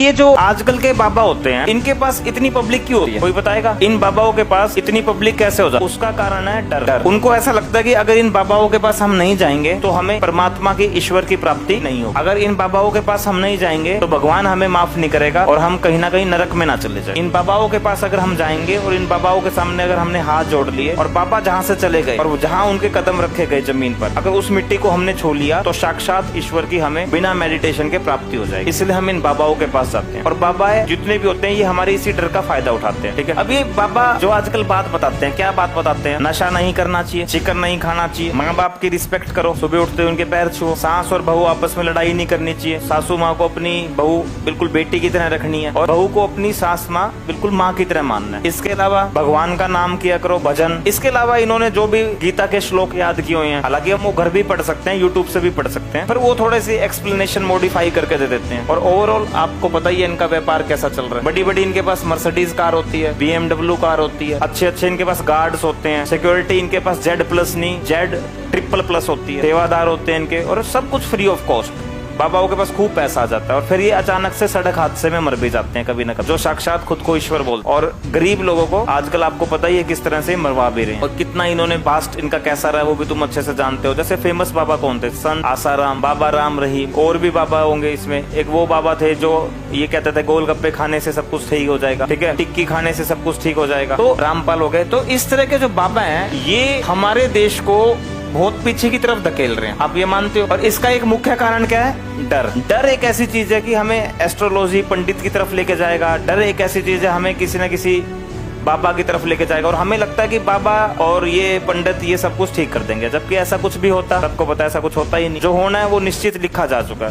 ये जो आजकल के बाबा होते हैं, इनके पास इतनी पब्लिक क्यों होती है? कोई बताएगा? इन बाबाओं के पास इतनी पब्लिक कैसे हो जाती है? उसका कारण है डर। उनको ऐसा लगता है कि अगर इन बाबाओं के पास हम नहीं जाएंगे तो हमें परमात्मा की, ईश्वर की प्राप्ति नहीं होगी। अगर इन बाबाओं के पास हम नहीं जाएंगे तो भगवान हमें माफ नहीं करेगा और हम कहीं ना कहीं नरक में ना चले जाए। इन बाबाओं के पास अगर हम जाएंगे और इन बाबाओं के सामने अगर हमने हाथ जोड़ लिए और बाबा जहाँ से चले गए और जहाँ उनके कदम रखे गए जमीन पर, अगर उस मिट्टी को हमने छू लिया तो साक्षात ईश्वर की हमें बिना मेडिटेशन के प्राप्ति हो जाएगी। इसलिए हम इन बाबाओं के पास जाते हैं। और बाबा जितने भी होते हैं ये हमारे इसी डर का फायदा उठाते हैं। ठीक है, अब ये बाबा जो आजकल बात बताते हैं, क्या बात बताते हैं? नशा नहीं करना चाहिए, चिकन नहीं खाना चाहिए, माँ बाप की रिस्पेक्ट करो, सुबह उठते उनके पैर छुओ, सास और बहू आपस में लड़ाई नहीं करनी चाहिए, सासू माँ को अपनी बहू बिल्कुल बेटी की तरह रखनी है और बहू को अपनी सास माँ बिल्कुल माँ की तरह मानना है। इसके अलावा भगवान का नाम किया करो, भजन। इसके अलावा इन्होंने जो भी गीता के श्लोक याद किए हुए हैं, हालांकि हम वो घर भी पढ़ सकते हैं, यूट्यूब से भी पढ़ सकते हैं, पर वो थोड़े से एक्सप्लेनेशन मॉडिफाई करके दे देते हैं। और ओवरऑल आपको पता ही है इनका व्यापार कैसा चल रहा है। बड़ी बड़ी इनके पास मर्सिडीज कार होती है, BMW कार होती है, अच्छे अच्छे इनके पास गार्ड्स होते हैं, सिक्योरिटी इनके पास Z+ नहीं Z++ होती है, सेवादार होते हैं इनके, और सब कुछ फ्री ऑफ कॉस्ट। बाबाओं के पास खूब पैसा आ जाता है और फिर ये अचानक से सड़क हादसे में मर भी जाते हैं कभी न कभी, जो साक्षात खुद को ईश्वर बोलते हैं। और गरीब लोगों को आजकल आपको पता ही है किस तरह से मरवा भी रहे हैं और कितना इन्होंने पास्ट इनका कैसा रहा वो भी तुम अच्छे से जानते हो। जैसे फेमस बाबा कौन थे? संत आसाराम, बाबा राम रहीम, और भी बाबा होंगे इसमें। एक वो बाबा थे जो ये कहते थे गोलगप्पे खाने से सब कुछ ठीक हो जाएगा, ठीक है, टिक्की खाने से सब कुछ ठीक हो जाएगा, तो रामपाल हो गए। तो इस तरह के जो बाबा हैं ये हमारे देश को बहुत पीछे की तरफ धकेल रहे हैं, आप ये मानते हो? और इसका एक मुख्य कारण क्या है? डर एक ऐसी चीज है कि हमें एस्ट्रोलॉजी पंडित की तरफ लेके जाएगा। डर एक ऐसी चीज है हमें किसी न किसी बाबा की तरफ लेके जाएगा और हमें लगता है कि बाबा और ये पंडित ये सब कुछ ठीक कर देंगे, जबकि ऐसा कुछ भी होता, सबको पता है ऐसा कुछ होता ही नहीं। जो होना है वो निश्चित लिखा जा चुका है।